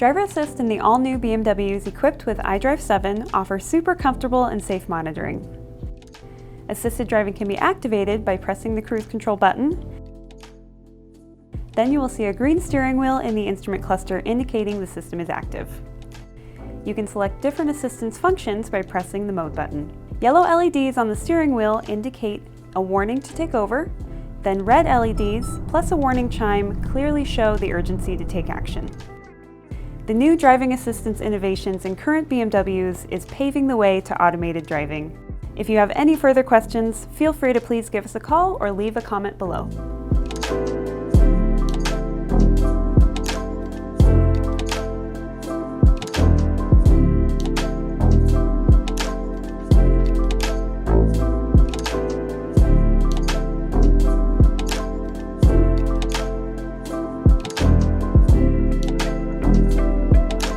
Driver Assist in the all-new BMWs equipped with iDrive 7 offers super comfortable and safe monitoring. Assisted driving can be activated by pressing the cruise control button. Then you will see a green steering wheel in the instrument cluster indicating the system is active. You can select different assistance functions by pressing the mode button. Yellow LEDs on the steering wheel indicate a warning to take over, then red LEDs plus a warning chime clearly show the urgency to take action. The new driving assistance innovations in current BMWs is paving the way to automated driving. If you have any further questions, feel free to please give us a call or leave a comment below.